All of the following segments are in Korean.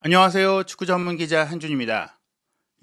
안녕하세요. 축구 전문 기자 한준입니다.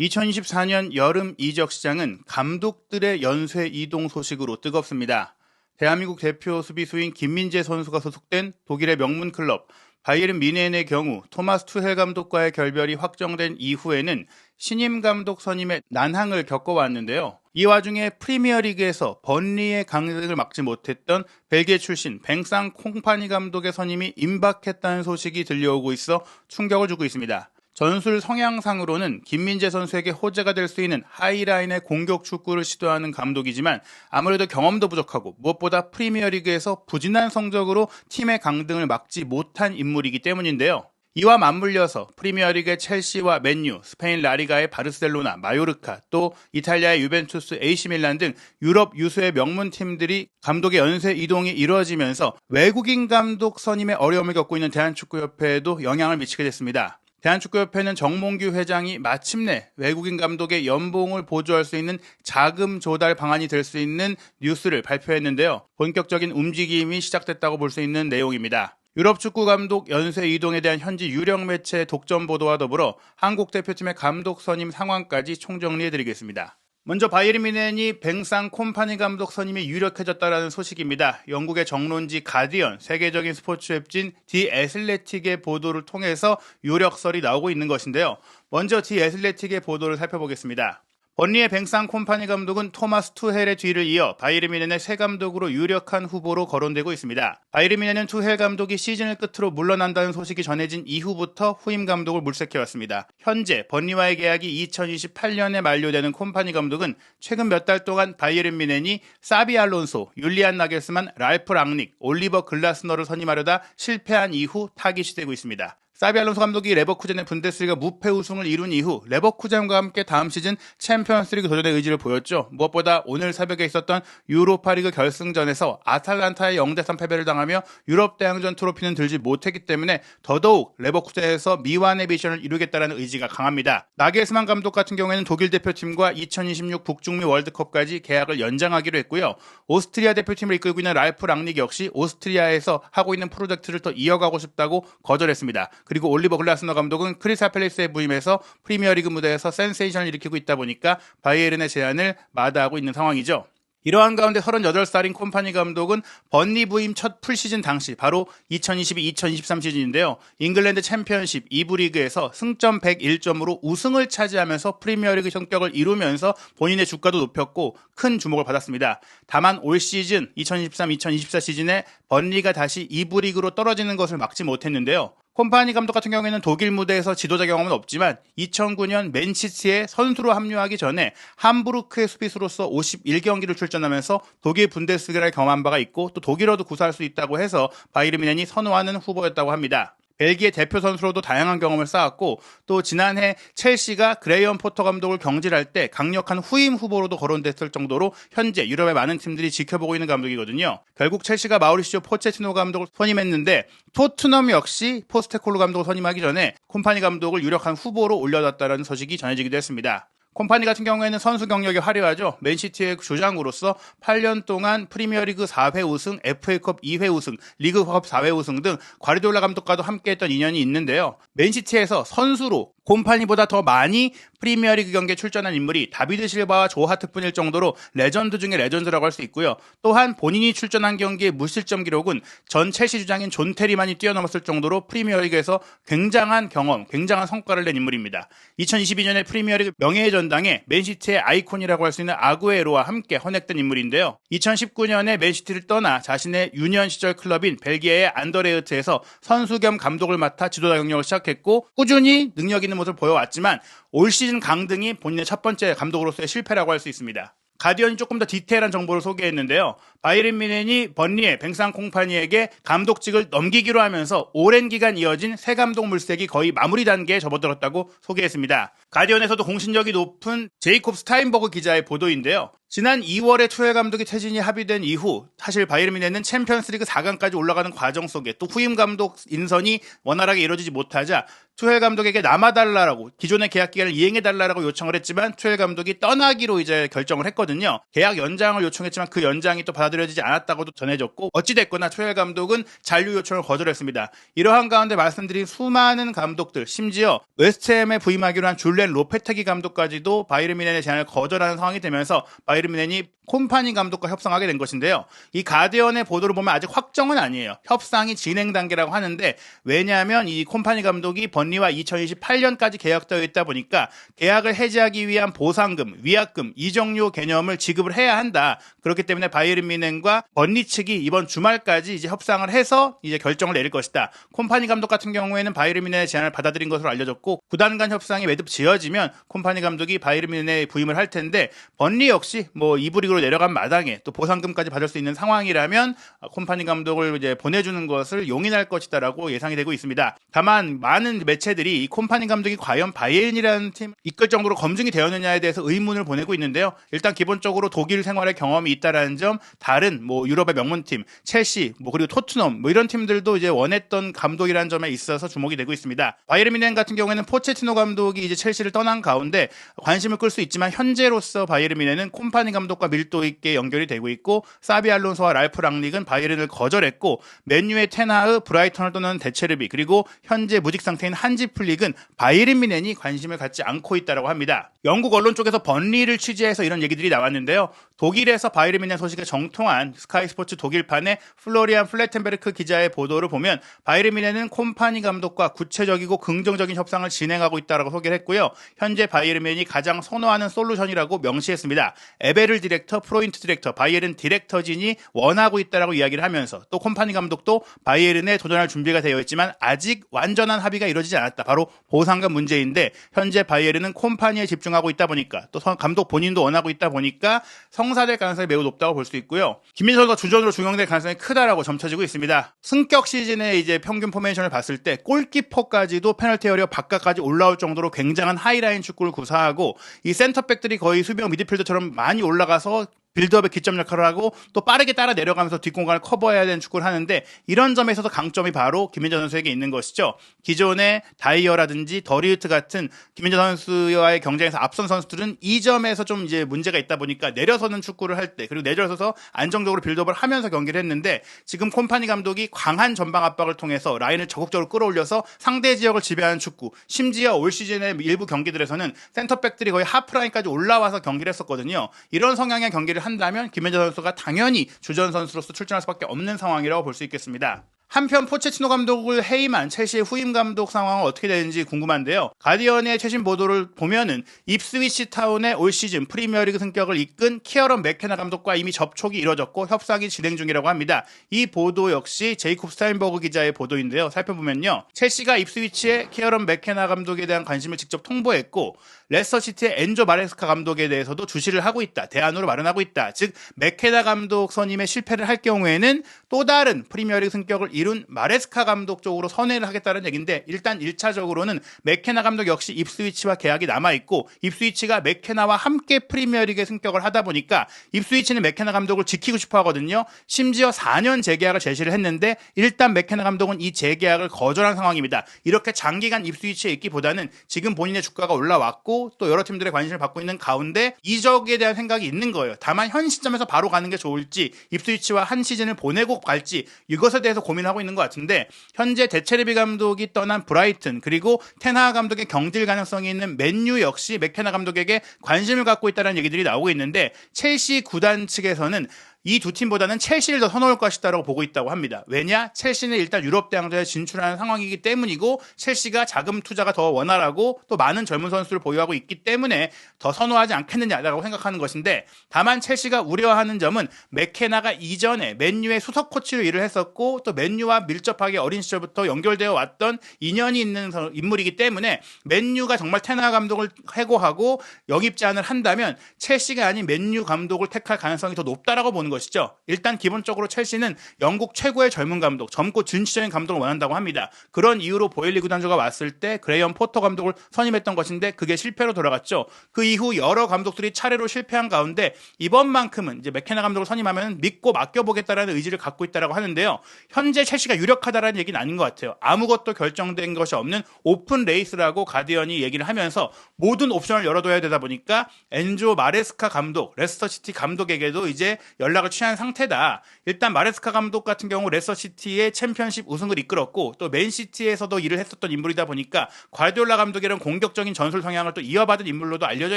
2024년 여름 이적 시장은 감독들의 연쇄 이동 소식으로 뜨겁습니다. 대한민국 대표 수비수인 김민재 선수가 소속된 독일의 명문 클럽 바이에른 뮌헨의 경우 토마스 투헬 감독과의 결별이 확정된 이후에는 신임 감독 선임의 난항을 겪어왔는데요. 이 와중에 프리미어리그에서 번리의 강등을 막지 못했던 벨기에 출신 뱅상 콩파니 감독의 선임이 임박했다는 소식이 들려오고 있어 충격을 주고 있습니다. 전술 성향상으로는 김민재 선수에게 호재가 될 수 있는 하이라인의 공격 축구를 시도하는 감독이지만 아무래도 경험도 부족하고 무엇보다 프리미어리그에서 부진한 성적으로 팀의 강등을 막지 못한 인물이기 때문인데요. 이와 맞물려서 프리미어리그의 첼시와 맨유, 스페인 라리가의 바르셀로나, 마요르카, 또 이탈리아의 유벤투스, AC밀란 등 유럽 유수의 명문팀들이 감독의 연쇄 이동이 이루어지면서 외국인 감독 선임에 어려움을 겪고 있는 대한축구협회에도 영향을 미치게 됐습니다. 대한축구협회는 정몽규 회장이 마침내 외국인 감독의 연봉을 보조할 수 있는 자금 조달 방안이 될 수 있는 뉴스를 발표했는데요. 본격적인 움직임이 시작됐다고 볼 수 있는 내용입니다. 유럽 축구 감독 연쇄 이동에 대한 현지 유력 매체의 독점 보도와 더불어 한국 대표팀의 감독 선임 상황까지 총정리해드리겠습니다. 먼저 바이에른 뮌헨이 뱅상 콤파니 감독 선임이 유력해졌다는 소식입니다. 영국의 정론지 가디언, 세계적인 스포츠 웹진 디 애슬레틱의 보도를 통해서 유력설이 나오고 있는 것인데요. 먼저 디 애슬레틱의 보도를 살펴보겠습니다. 번리의 뱅상 콤파니 감독은 토마스 투헬의 뒤를 이어 바이에른 뮌헨의 새 감독으로 유력한 후보로 거론되고 있습니다. 바이에른 뮌헨은 투헬 감독이 시즌을 끝으로 물러난다는 소식이 전해진 이후부터 후임 감독을 물색해왔습니다. 현재 번리와의 계약이 2028년에 만료되는 콤파니 감독은 최근 몇 달 동안 바이에른 뮌헨이 사비 알론소, 율리안 나겔스만, 랄프 랑닉, 올리버 글라스너를 선임하려다 실패한 이후 타깃이 되고 있습니다. 사비 알론소 감독이 레버쿠젠의 분데스리가 무패 우승을 이룬 이후 레버쿠젠과 함께 다음 시즌 챔피언스리그 도전의 의지를 보였죠. 무엇보다 오늘 새벽에 있었던 유로파리그 결승전에서 아탈란타의 0대3 패배를 당하며 유럽 대항전 트로피는 들지 못했기 때문에 더더욱 레버쿠젠에서 미완의 미션을 이루겠다는 의지가 강합니다. 나겔스만 감독 같은 경우에는 독일 대표팀과 2026 북중미 월드컵까지 계약을 연장하기로 했고요. 오스트리아 대표팀을 이끌고 있는 랄프 랑닉 역시 오스트리아에서 하고 있는 프로젝트를 더 이어가고 싶다고 거절했습니다. 그리고 올리버 글라스너 감독은 크리스탈 팰리스에 부임해서 프리미어리그 무대에서 센세이션을 일으키고 있다 보니까 바이에른의 제안을 마다하고 있는 상황이죠. 이러한 가운데 38살인 콤파니 감독은 번리 부임 첫 풀시즌 당시 바로 2022-2023 시즌인데요. 잉글랜드 챔피언십 2부 리그에서 승점 101점으로 우승을 차지하면서 프리미어리그 성격을 이루면서 본인의 주가도 높였고 큰 주목을 받았습니다. 다만 올 시즌 2023-2024 시즌에 번리가 다시 2부 리그로 떨어지는 것을 막지 못했는데요. 콤파니 감독 같은 경우에는 독일 무대에서 지도자 경험은 없지만 2009년 맨시티에 선수로 합류하기 전에 함부르크의 수비수로서 51경기를 출전하면서 독일 분데스리가를 경험한 바가 있고 또 독일어도 구사할 수 있다고 해서 바이에른 뮌헨이 선호하는 후보였다고 합니다. 벨기에 대표 선수로도 다양한 경험을 쌓았고 또 지난해 첼시가 그레이엄 포터 감독을 경질할 때 강력한 후임 후보로도 거론됐을 정도로 현재 유럽의 많은 팀들이 지켜보고 있는 감독이거든요. 결국 첼시가 마우리시오 포체티노 감독을 선임했는데 토트넘 역시 포스테콜로 감독을 선임하기 전에 콤파니 감독을 유력한 후보로 올려놨다는 소식이 전해지기도 했습니다. 콤파니 같은 경우에는 선수 경력이 화려하죠. 맨시티의 주장으로서 8년 동안 프리미어리그 4회 우승, FA컵 2회 우승, 리그컵 4회 우승 등 과르디올라 감독과도 함께했던 인연이 있는데요. 맨시티에서 선수로 콤파니보다 더 많이 프리미어리그 경기에 출전한 인물이 다비드 실바와 조 하트뿐일 정도로 레전드 중에 레전드라고 할 수 있고요. 또한 본인이 출전한 경기의 무실점 기록은 전 첼시 주장인 존 테리만이 뛰어넘었을 정도로 프리미어리그에서 굉장한 경험, 굉장한 성과를 낸 인물입니다. 2022년에 프리미어리그 명예의 전당에 맨시티의 아이콘이라고 할 수 있는 아구에로와 함께 헌액된 인물인데요. 2019년에 맨시티를 떠나 자신의 유년 시절 클럽인 벨기에의 안더레흐트에서 선수 겸 감독을 맡아 지도자 경력을 시작했고 꾸준히 능력 있는 모습을 보여왔지만 올 시즌 강등이 본인의 첫 번째 감독으로서의 실패라고 할 수 있습니다. 가디언이 조금 더 디테일한 정보를 소개했는데요. 바이에른 뮌헨이 번리의 뱅상 콩파니에게 감독직을 넘기기로 하면서 오랜 기간 이어진 새 감독 물색이 거의 마무리 단계에 접어들었다고 소개했습니다. 가디언에서도 공신력이 높은 제이콥 스타인버그 기자의 보도인데요. 지난 2월에 투헬 감독이 퇴진이 합의된 이후 사실 바이에른 뮌헨은 챔피언스리그 4강까지 올라가는 과정 속에 또 후임 감독 인선이 원활하게 이루어지지 못하자 투헬 감독에게 남아달라라고 기존의 계약 기간을 이행해달라고 요청을 했지만 투헬 감독이 떠나기로 이제 결정을 했거든요. 계약 연장을 요청했지만 그 연장이 또 받아들여지지 받아들여지지 않았다고도 전해졌고 어찌됐거나 초엘 감독은 잔류 요청을 거절했습니다. 이러한 가운데 말씀드린 수많은 감독들, 심지어 웨스트햄에 부임하기로 한 줄렌 로페테기 감독까지도 바이에른 뮌헨의 제안을 거절하는 상황이 되면서 바이에른 뮌헨이 콤파니 감독과 협상하게 된 것인데요. 이 가디언의 보도를 보면 아직 확정은 아니에요. 협상이 진행 단계라고 하는데 왜냐하면 이 콤파니 감독이 번리와 2028년까지 계약되어 있다 보니까 계약을 해지하기 위한 보상금, 위약금, 이적료 개념을 지급을 해야 한다. 그렇기 때문에 바이에른 뮌헨과 번리 측이 이번 주말까지 이제 협상을 해서 이제 결정을 내릴 것이다. 콤파니 감독 같은 경우에는 바이에른 뮌헨의 제안을 받아들인 것으로 알려졌고 구단 간 협상이 매듭 지어지면 콤파니 감독이 바이에른 뮌헨에 부임을 할 텐데 번리 역시 뭐 2부 리그로 내려간 마당에 또 보상금까지 받을 수 있는 상황이라면 콤파니 감독을 이제 보내주는 것을 용인할 것이다라고 예상이 되고 있습니다. 다만 많은 매체들이 이 콤파니 감독이 과연 바이에른이라는 팀 이끌 정도로 검증이 되었느냐에 대해서 의문을 보내고 있는데요. 일단 기본적으로 독일 생활의 경험이 있다라는 점, 다른 뭐 유럽의 명문팀, 첼시, 뭐 그리고 토트넘 뭐 이런 팀들도 이제 원했던 감독이라는 점에 있어서 주목이 되고 있습니다. 바이에른 뮌헨 같은 경우에는 포체티노 감독이 이제 첼시를 떠난 가운데 관심을 끌 수 있지만 현재로서 바이에른 뮌헨은 콤파니 감독과 밀도 있게 연결이 되고 있고 사비 알론소와 랄프 랑닉은 바이에른을 거절했고 맨유의 텐하흐, 브라이턴을 떠나는 데체르비 그리고 현재 무직 상태인 한지 플릭은 바이에른 뮌헨이 관심을 갖지 않고 있다고 합니다. 영국 언론 쪽에서 번리를 취재해서 이런 얘기들이 나왔는데요. 독일에서 바이에른 뮌헨 소식을 정통한 스카이 스포츠 독일판의 플로리안 플레텐베르크 기자의 보도를 보면 바이에른 뮌헨은 콤파니 감독과 구체적이고 긍정적인 협상을 진행하고 있다고 소개를 했고요. 현재 바이에른 뮌헨이 가장 선호하는 솔루션이라고 명시했습니다. 에베를 디렉터, 프로인트 디렉터, 바이에른 디렉터진이 원하고 있다라고 이야기를 하면서 또 콤파니 감독도 바이에른에 도전할 준비가 되어 있지만 아직 완전한 합의가 이루어지지 않았다. 바로 보상금 문제인데 현재 바이에른은 콤파니에 집중하고 있다 보니까 또 감독 본인도 원하고 있다 보니까 성사될 가능성이 매우 높다고 볼 수 있고요. 김민재 선수가 주전으로 중용될 가능성이 크다라고 점쳐지고 있습니다. 승격 시즌의 이제 평균 포메이션을 봤을 때 골키퍼까지도 페널티 에리어 바깥까지 올라올 정도로 굉장한 하이라인 축구를 구사하고 이 센터백들이 거의 수비형 미드필더처럼 많이 올라가서 빌드업의 기점 역할을 하고 또 빠르게 따라 내려가면서 뒷공간을 커버해야 되는 축구를 하는데 이런 점에서도 강점이 바로 김민재 선수에게 있는 것이죠. 기존의 다이어라든지 더리우트 같은 김민재 선수와의 경쟁에서 앞선 선수들은 이 점에서 좀 이제 문제가 있다 보니까 내려서는 축구를 할 때 그리고 내려서서 안정적으로 빌드업을 하면서 경기를 했는데 지금 콤파니 감독이 강한 전방 압박을 통해서 라인을 적극적으로 끌어올려서 상대 지역을 지배하는 축구 심지어 올 시즌의 일부 경기들에서는 센터백들이 거의 하프라인까지 올라와서 경기를 했었거든요. 이런 성향의 경기를 한다면 김민재 선수가 당연히 주전 선수로서 출전할 수밖에 없는 상황이라고 볼 수 있겠습니다. 한편 포체티노 감독을 해임한 첼시의 후임 감독 상황은 어떻게 되는지 궁금한데요. 가디언의 최신 보도를 보면은 입스위치 타운의 올 시즌 프리미어리그 승격을 이끈 키어런 맥케나 감독과 이미 접촉이 이뤄졌고 협상이 진행 중이라고 합니다. 이 보도 역시 제이콥 스타인버그 기자의 보도인데요. 살펴보면요. 첼시가 입스위치의 키어런 맥케나 감독에 대한 관심을 직접 통보했고 레스터시티의 엔조 마레스카 감독에 대해서도 주시를 하고 있다. 대안으로 마련하고 있다. 즉 맥케나 감독 선임에 실패를 할 경우에는 또 다른 프리미어리그 승격을 이룬 마레스카 감독 쪽으로 선회를 하겠다는 얘기인데 일단 1차적으로는 맥케나 감독 역시 입스위치와 계약이 남아있고 입스위치가 맥케나와 함께 프리미어리그에 승격을 하다 보니까 입스위치는 맥케나 감독을 지키고 싶어 하거든요. 심지어 4년 재계약을 제시를 했는데 일단 맥케나 감독은 이 재계약을 거절한 상황입니다. 이렇게 장기간 입스위치에 있기보다는 지금 본인의 주가가 올라왔고 또 여러 팀들의 관심을 받고 있는 가운데 이적에 대한 생각이 있는 거예요. 다만 현 시점에서 바로 가는 게 좋을지 입스위치와 한 시즌을 보내고 갈지 이것에 대해서 고민하고 있는 것 같은데 현재 데체르비 감독이 떠난 브라이튼 그리고 텐하흐 감독의 경질 가능성이 있는 맨유 역시 맥케나 감독에게 관심을 갖고 있다는 얘기들이 나오고 있는데 첼시 구단 측에서는 이 두 팀보다는 첼시를 더 선호할 것이다라고 보고 있다고 합니다. 왜냐? 첼시는 일단 유럽 대항전에 진출하는 상황이기 때문이고 첼시가 자금 투자가 더 원활하고 또 많은 젊은 선수를 보유하고 있기 때문에 더 선호하지 않겠느냐라고 생각하는 것인데 다만 첼시가 우려하는 점은 맥케나가 이전에 맨유의 수석 코치로 일을 했었고 또 맨유와 밀접하게 어린 시절부터 연결되어 왔던 인연이 있는 인물이기 때문에 맨유가 정말 텐하흐 감독을 해고하고 영입 제안을 한다면 첼시가 아닌 맨유 감독을 택할 가능성이 더 높다라고 보는 것이죠. 일단 기본적으로 첼시는 영국 최고의 젊은 감독, 젊고 진취적인 감독을 원한다고 합니다. 그런 이유로 보일리 구단주가 왔을 때 그레이엄 포터 감독을 선임했던 것인데 그게 실패로 돌아갔죠. 그 이후 여러 감독들이 차례로 실패한 가운데 이번만큼은 이제 맥케나 감독을 선임하면 믿고 맡겨보겠다라는 의지를 갖고 있다라고 하는데요. 현재 첼시가 유력하다라는 얘기는 아닌 것 같아요. 아무것도 결정된 것이 없는 오픈 레이스라고 가디언이 얘기를 하면서 모든 옵션을 열어둬야 되다 보니까 엔조 마레스카 감독, 레스터시티 감독에게도 이제 연락을 전략을 취한 상태다. 일단 마레스카 감독 같은 경우 레스터시티의 챔피언십 우승을 이끌었고 또 맨시티에서도 일을 했었던 인물이다 보니까 과르디올라 감독이랑 공격적인 전술 성향을 또 이어받은 인물로도 알려져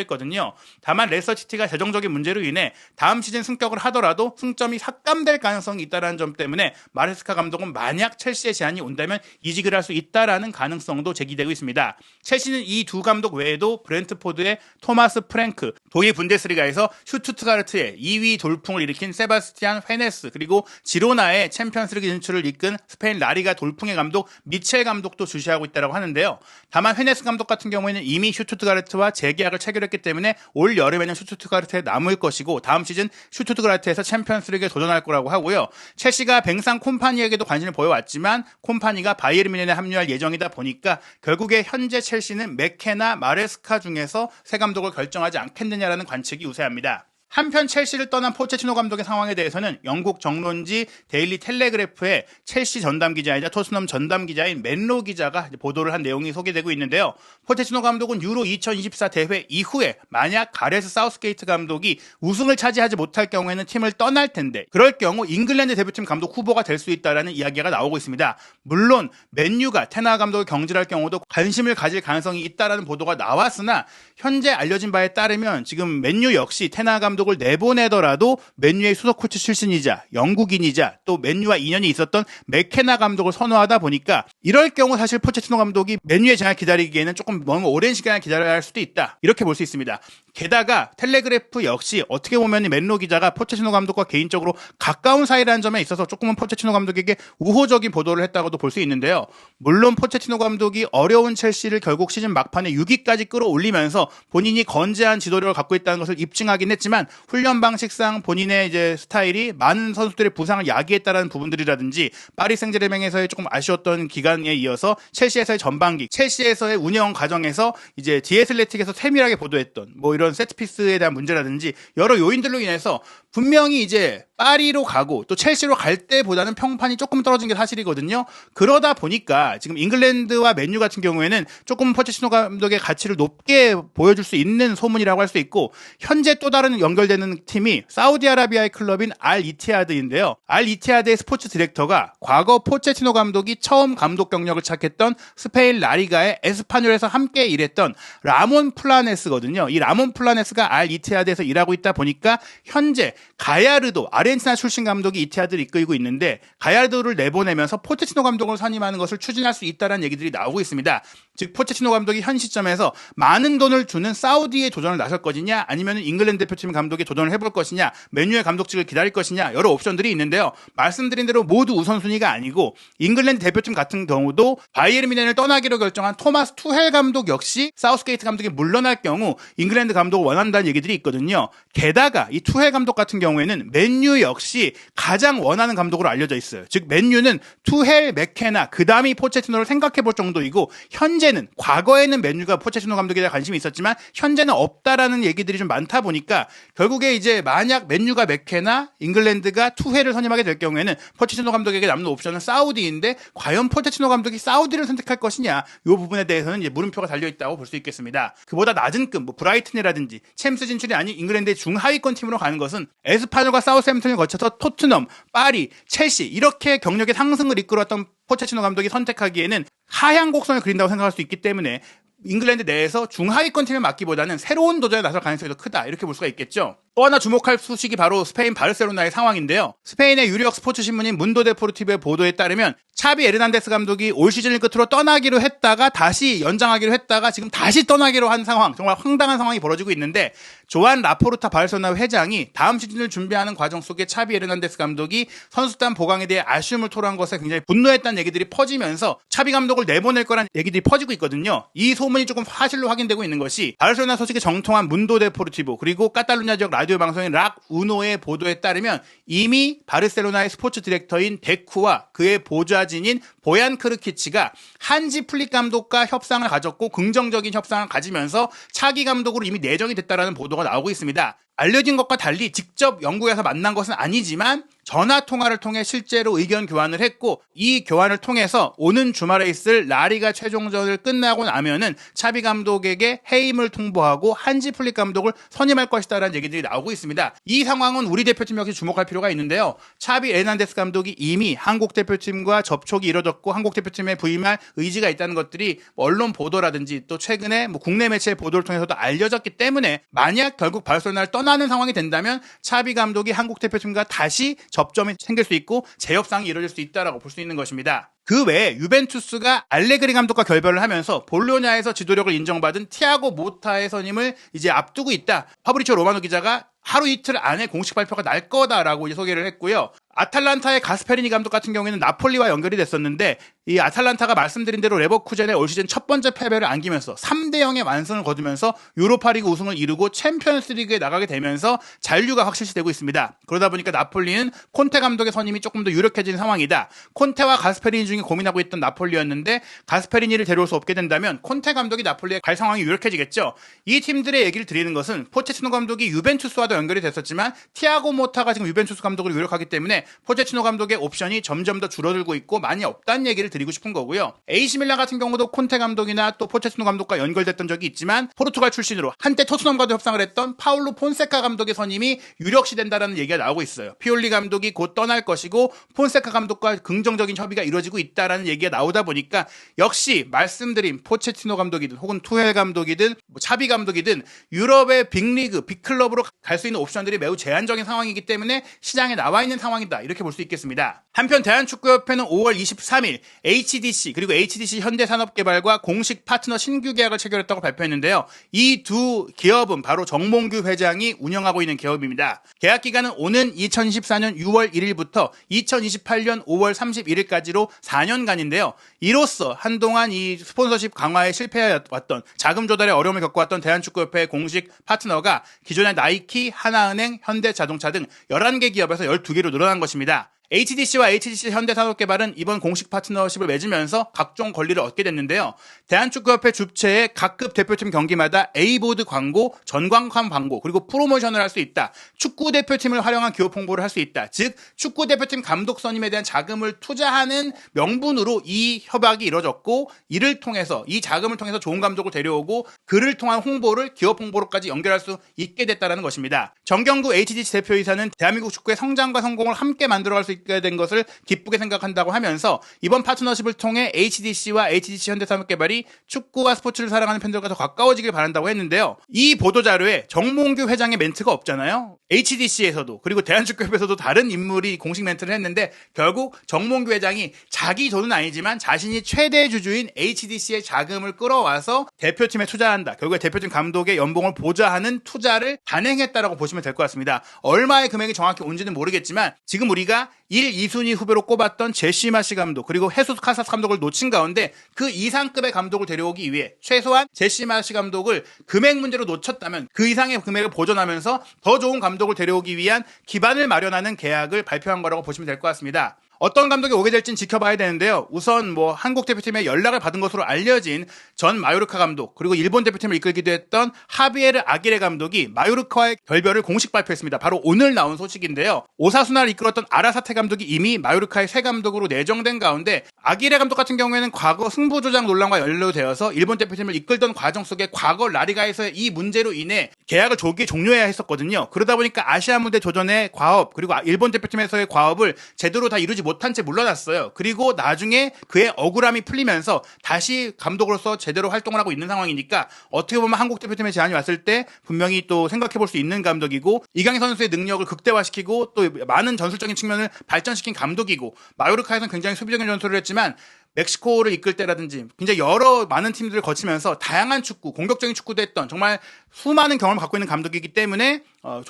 있거든요. 다만 레스터시티가 재정적인 문제로 인해 다음 시즌 승격을 하더라도 승점이 삭감될 가능성이 있다는 점 때문에 마레스카 감독은 만약 첼시의 제안이 온다면 이직을 할 수 있다라는 가능성도 제기되고 있습니다. 첼시는 이 두 감독 외에도 브렌트포드의 토마스 프랭크, 독일 분데스리가에서 슈투트가르트의 2위 돌풍을 일으킨 세바스티안 페네스, 그리고 지로나의 챔피언스리그 진출을 이끈 스페인 라리가 돌풍의 감독 미첼 감독도 주시하고 있다고 하는데요. 다만 페네스 감독 같은 경우에는 이미 슈투트가르트와 재계약을 체결했기 때문에 올 여름에는 슈투트가르트에 남을 것이고 다음 시즌 슈투트가르트에서 챔피언스리그에 도전할 거라고 하고요. 첼시가 뱅상 콤파니에게도 관심을 보여왔지만 콤파니가 바이에른 뮌헨에 합류할 예정이다 보니까 결국에 현재 첼시는 맥케나 마레스카 중에서 새 감독을 결정하지 않겠느냐라는 관측이 우세합니다. 한편 첼시를 떠난 포체티노 감독의 상황에 대해서는 영국 정론지 데일리 텔레그래프의 첼시 전담 기자이자 토트넘 전담 기자인 맨로 기자가 보도를 한 내용이 소개되고 있는데요. 포체티노 감독은 유로 2024 대회 이후에 만약 가레스 사우스게이트 감독이 우승을 차지하지 못할 경우에는 팀을 떠날 텐데 그럴 경우 잉글랜드 대표팀 감독 후보가 될 수 있다라는 이야기가 나오고 있습니다. 물론 맨유가 테나 감독을 경질할 경우도 관심을 가질 가능성이 있다라는 보도가 나왔으나 현재 알려진 바에 따르면 지금 맨유 역시 테나 감독을 내보내더라도 맨유의 수석 코치 출신이자 영국인이자 또 맨유와 인연이 있었던 맥케나 감독을 선호하다 보니까 이럴 경우 사실 포체티노 감독이 맨유의 제안을 기다리기에는 조금 너무 오랜 시간을 기다려야 할 수도 있다. 이렇게 볼 수 있습니다. 게다가 텔레그래프 역시 어떻게 보면 맨로 기자가 포체티노 감독과 개인적으로 가까운 사이라는 점에 있어서 조금은 포체티노 감독에게 우호적인 보도를 했다고도 볼 수 있는데요. 물론 포체티노 감독이 어려운 첼시를 결국 시즌 막판에 6위까지 끌어올리면서 본인이 건재한 지도력을 갖고 있다는 것을 입증하긴 했지만 훈련 방식상 본인의 이제 스타일이 많은 선수들의 부상을 야기했다라는 부분들이라든지 파리 생제르맹에서의 조금 아쉬웠던 기간에 이어서 첼시에서의 전반기, 첼시에서의 운영 과정에서 이제 디애슬레틱에서 세밀하게 보도했던 뭐 이런 세트피스에 대한 문제라든지 여러 요인들로 인해서 분명히 이제 파리로 가고 또 첼시로 갈 때보다는 평판이 조금 떨어진 게 사실이거든요. 그러다 보니까 지금 잉글랜드와 맨유 같은 경우에는 조금 포체티노 감독의 가치를 높게 보여줄 수 있는 소문이라고 할 수 있고 현재 또 다른 연결되는 팀이 사우디아라비아의 클럽인 알 이티하드인데요. 알 이티하드의 스포츠 디렉터가 과거 포체티노 감독이 처음 감독 경력을 시작했던 스페인 라리가의 에스파뇰에서 함께 일했던 라몬 플라네스거든요. 이 라몬 플라네스가 알 이티하드에서 일하고 있다 보니까 현재 가야르도 아르헨티나 출신 감독이 이티하드를 이끌고 있는데 가야르도를 내보내면서 포체티노 감독을 선임하는 것을 추진할 수 있다는 얘기들이 나오고 있습니다. 즉 포체티노 감독이 현 시점에서 많은 돈을 주는 사우디에 도전을 나설 것이냐 아니면 잉글랜드 대표팀 감독에 도전을 해볼 것이냐 맨유의 감독직을 기다릴 것이냐 여러 옵션들이 있는데요. 말씀드린 대로 모두 우선순위가 아니고 잉글랜드 대표팀 같은 경우도 바이에른 뮌헨을 떠나기로 결정한 토마스 투헬 감독 역시 사우스게이트 감독이 물러날 경우 잉글랜드 감독을 원한다는 얘기들이 있거든요. 게다가 이 투헬 감독 같은 경우에는 맨유 역시 가장 원하는 감독으로 알려져 있어요. 즉 맨유는 투헬, 맥케나 그 다음이 포체티노를 생각해볼 정도이고 현재는 과거에는 맨유가 포체티노 감독에 대한 관심이 있었지만 현재는 없다라는 얘기들이 좀 많다 보니까 결국에 이제 만약 맨유가 맥케나 잉글랜드가 투헬을 선임하게 될 경우에는 포체티노 감독에게 남는 옵션은 사우디인데 과연 포체티노 감독이 사우디를 선택할 것이냐 이 부분에 대해서는 이제 물음표가 달려있다고 볼 수 있겠습니다. 그보다 낮은 급 뭐 브라이튼이라든지 챔스 진출이 아닌 잉글랜드의 중하위권 팀으로 가는 것은 에스파뇰과 사우스햄튼을 거쳐서 토트넘, 파리, 첼시 이렇게 경력의 상승을 이끌어왔던 포체티노 감독이 선택하기에는 하향 곡선을 그린다고 생각할 수 있기 때문에 잉글랜드 내에서 중하위권 팀을 맡기보다는 새로운 도전에 나설 가능성이 더 크다 이렇게 볼 수가 있겠죠. 또 하나 주목할 소식이 바로 스페인 바르셀로나의 상황인데요. 스페인의 유력 스포츠 신문인 문도 데포르티브의 보도에 따르면 차비 에르난데스 감독이 올 시즌을 끝으로 떠나기로 했다가 다시 연장하기로 했다가 지금 다시 떠나기로 한 상황, 정말 황당한 상황이 벌어지고 있는데 조안 라포르타 바르셀로나 회장이 다음 시즌을 준비하는 과정 속에 차비 에르난데스 감독이 선수단 보강에 대해 아쉬움을 토로한 것에 굉장히 분노했다는 얘기들이 퍼지면서 차비 감독을 내보낼 거란 얘기들이 퍼지고 있거든요. 이 소문이 조금 사실로 확인되고 있는 것이 바르셀로나 소식에 정통한 문도 데포르티브 그리고 카탈루냐 지역 라디오 방송인 락 우노의 보도에 따르면 이미 바르셀로나의 스포츠 디렉터인 데쿠와 그의 보좌진인 보얀 크르키치가 한지 플릭 감독과 협상을 가졌고 긍정적인 협상을 가지면서 차기 감독으로 이미 내정이 됐다라는 보도가 나오고 있습니다. 알려진 것과 달리 직접 영국에서 만난 것은 아니지만 전화 통화를 통해 실제로 의견 교환을 했고, 이 교환을 통해서 오는 주말에 있을 라리가 최종전을 끝나고 나면은 차비 감독에게 해임을 통보하고 한지 플릭 감독을 선임할 것이다라는 얘기들이 나오고 있습니다. 이 상황은 우리 대표팀 역시 주목할 필요가 있는데요. 차비 에르난데스 감독이 이미 한국 대표팀과 접촉이 이뤄졌고 한국 대표팀에 부임할 의지가 있다는 것들이 언론 보도라든지 또 최근에 국내 매체의 보도를 통해서도 알려졌기 때문에, 만약 결국 바르셀로나를 떠나는 상황이 된다면 차비 감독이 한국 대표팀과 다시 접점이 생길 수 있고 재협상이 이루어질 수 있다라고 볼 수 있는 것입니다. 그 외에 유벤투스가 알레그리 감독과 결별을 하면서 볼로냐에서 지도력을 인정받은 티아고 모타의 선임을 이제 앞두고 있다. 파브리치오 로마노 기자가 하루 이틀 안에 공식 발표가 날 거다라고 소개를 했고요. 아탈란타의 가스페리니 감독 같은 경우에는 나폴리와 연결이 됐었는데, 이 아탈란타가 말씀드린 대로 레버쿠젠의 올 시즌 첫 번째 패배를 안기면서 3대0의 완승을 거두면서 유로파리그 우승을 이루고 챔피언스리그에 나가게 되면서 잔류가 확실시되고 있습니다. 그러다 보니까 나폴리는 콘테 감독의 선임이 조금 더 유력해진 상황이다. 콘테와 가스페리니 중에 고민하고 있던 나폴리였는데 가스페리니를 데려올 수 없게 된다면 콘테 감독이 나폴리에 갈 상황이 유력해지겠죠. 이 팀들의 얘기를 드리는 것은 포체티노 감독이 유벤투스와도 연결이 됐었지만 티아고 모타가 지금 유벤투스 감독으로 유력하기 때문에 포체티노 감독의 옵션이 점점 더 줄어들고 있고 많이 없다는 얘기를 드리고 싶은 거고요. AC 밀란 같은 경우도 콘테 감독이나 또 포체티노 감독과 연결됐던 적이 있지만 포르투갈 출신으로 한때 토트넘과도 협상을 했던 파울로 폰세카 감독의 선임이 유력시 된다라는 얘기가 나오고 있어요. 피올리 감독이 곧 떠날 것이고 폰세카 감독과 긍정적인 협의가 이루어지고 있다라는 얘기가 나오다 보니까 역시 말씀드린 포체티노 감독이든 혹은 투헬 감독이든 차비 감독이든 유럽의 빅리그, 빅클럽으로 갈 수 있는 옵션들이 매우 제한적인 상황이기 때문에 시장에 나와 있는 상황이다, 이렇게 볼 수 있겠습니다. 한편 대한축구협회는 5월 23일 HDC 그리고 HDC 현대산업개발과 공식 파트너 신규 계약을 체결했다고 발표했는데요. 이 두 기업은 바로 정몽규 회장이 운영하고 있는 기업입니다. 계약 기간은 오는 2024년 6월 1일부터 2028년 5월 31일까지로 4년간인데요. 이로써 한동안 이 스폰서십 강화에 실패해왔던, 자금 조달에 어려움을 겪어왔던 대한축구협회의 공식 파트너가 기존의 나이키, 하나은행, 현대자동차 등 11개 기업에서 12개로 늘어난 것입니다. HDC와 HDC 현대산업개발은 이번 공식 파트너십을 맺으면서 각종 권리를 얻게 됐는데요. 대한축구협회 주최의 각급 대표팀 경기마다 A보드 광고, 전광판 광고, 그리고 프로모션을 할 수 있다. 축구대표팀을 활용한 기업 홍보를 할 수 있다. 즉 축구대표팀 감독 선임에 대한 자금을 투자하는 명분으로 이 협약이 이뤄졌고, 이를 통해서 이 자금을 통해서 좋은 감독을 데려오고 그를 통한 홍보를 기업 홍보로까지 연결할 수 있게 됐다는 것입니다. 정경구 HDC 대표이사는 대한민국 축구의 성장과 성공을 함께 만들어갈 수 있게 된 것을 기쁘게 생각한다고 하면서 이번 파트너십을 통해 HDC와 HDC 현대산업개발이 축구와 스포츠를 사랑하는 팬들과 더 가까워지길 바란다고 했는데요. 이 보도자료에 정몽규 회장의 멘트가 없잖아요. HDC에서도 그리고 대한축구협에서도 다른 인물이 공식 멘트를 했는데, 결국 정몽규 회장이 자기 돈은 아니지만 자신이 최대 주주인 HDC의 자금을 끌어와서 대표팀에 투자한다, 결국에 대표팀 감독의 연봉을 보좌하는 투자를 단행했다라고 보시면 될 것 같습니다. 얼마의 금액이 정확히 온지는 모르겠지만 지금 우리가 1, 2순위 후배로 꼽았던 제시 마시 감독 그리고 헤수스 카사스 감독을 놓친 가운데 그 이상급의 감독을 데려오기 위해 최소한 제시 마시 감독을 금액 문제로 놓쳤다면 그 이상의 금액을 보존하면서 더 좋은 감독을 데려오기 위한 기반을 마련하는 계약을 발표한 거라고 보시면 될 것 같습니다. 어떤 감독이 오게 될지는 지켜봐야 되는데요. 우선 한국 대표팀에 연락을 받은 것으로 알려진 전 마요르카 감독 그리고 일본 대표팀을 이끌기도 했던 하비에르 아기레 감독이 마요르카와의 결별을 공식 발표했습니다. 바로 오늘 나온 소식인데요. 오사수나를 이끌었던 아라사테 감독이 이미 마요르카의 새 감독으로 내정된 가운데, 아기레 감독 같은 경우에는 과거 승부조작 논란과 연루되어서 일본 대표팀을 이끌던 과정 속에 과거 라리가에서의 이 문제로 인해 계약을 조기 종료해야 했었거든요. 그러다 보니까 아시아 무대 조전의 과업 그리고 일본 대표팀에서의 과업을 제대로 다 이루지 못한 채 물러났어요. 그리고 나중에 그의 억울함이 풀리면서 다시 감독으로서 제대로 활동을 하고 있는 상황이니까 어떻게 보면 한국 대표팀에 제안이 왔을 때 분명히 또 생각해 볼 수 있는 감독이고, 이강인 선수의 능력을 극대화시키고 또 많은 전술적인 측면을 발전시킨 감독이고, 마요르카에서는 굉장히 수비적인 전술을 했지만 멕시코를 이끌 때라든지 굉장히 여러 많은 팀들을 거치면서 다양한 축구, 공격적인 축구도 했던 정말 수많은 경험을 갖고 있는 감독이기 때문에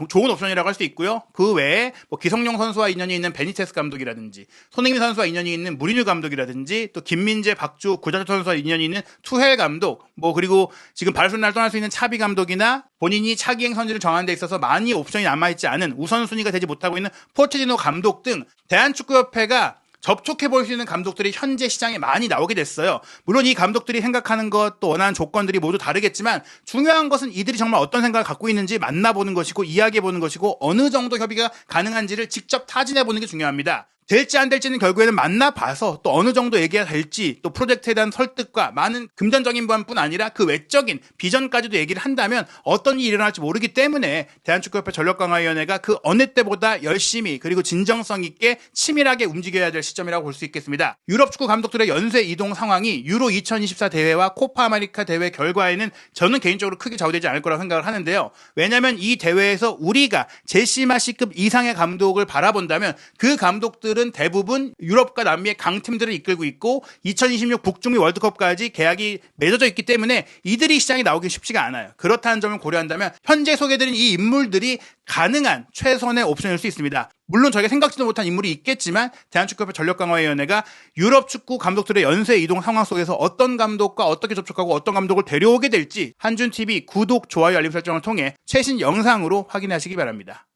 좋은 옵션이라고 할 수 있고요. 그 외에 기성용 선수와 인연이 있는 베니테스 감독이라든지, 손흥민 선수와 인연이 있는 무리뉴 감독이라든지, 또 김민재, 박주, 구자철 선수와 인연이 있는 투헬 감독, 그리고 지금 바르셀로나를 떠날 수 있는 차비 감독이나 본인이 차기행 선지를 정하는 데 있어서 많이 옵션이 남아있지 않은, 우선순위가 되지 못하고 있는 포체티노 감독 등 대한축구협회가 접촉해 볼 수 있는 감독들이 현재 시장에 많이 나오게 됐어요. 물론 이 감독들이 생각하는 것 또 원하는 조건들이 모두 다르겠지만 중요한 것은 이들이 정말 어떤 생각을 갖고 있는지 만나보는 것이고 이야기해 보는 것이고 어느 정도 협의가 가능한지를 직접 타진해 보는 게 중요합니다. 될지 안 될지는 결국에는 만나봐서 또 어느 정도 얘기가 될지 또 프로젝트에 대한 설득과 많은 금전적인 부분뿐 아니라 그 외적인 비전까지도 얘기를 한다면 어떤 일이 일어날지 모르기 때문에 대한축구협회 전력강화위원회가 그 어느 때보다 열심히 그리고 진정성 있게 치밀하게 움직여야 될 시점이라고 볼 수 있겠습니다. 유럽 축구 감독들의 연쇄 이동 상황이 유로 2024 대회와 코파 아메리카 대회 결과에는 저는 개인적으로 크게 좌우되지 않을 거라고 생각을 하는데요. 왜냐하면 이 대회에서 우리가 제시마시급 이상의 감독을 바라본다면 그 감독들은 대부분 유럽과 남미의 강팀들을 이끌고 있고 2026 북중미 월드컵까지 계약이 맺어져 있기 때문에 이들이 시장에 나오기 쉽지가 않아요. 그렇다는 점을 고려한다면 현재 소개드린 이 인물들이 가능한 최선의 옵션일 수 있습니다. 물론 저희가 생각지도 못한 인물이 있겠지만 대한축구협회 전력강화위원회가 유럽 축구 감독들의 연쇄 이동 상황 속에서 어떤 감독과 어떻게 접촉하고 어떤 감독을 데려오게 될지 한준TV 구독, 좋아요, 알림 설정을 통해 최신 영상으로 확인하시기 바랍니다.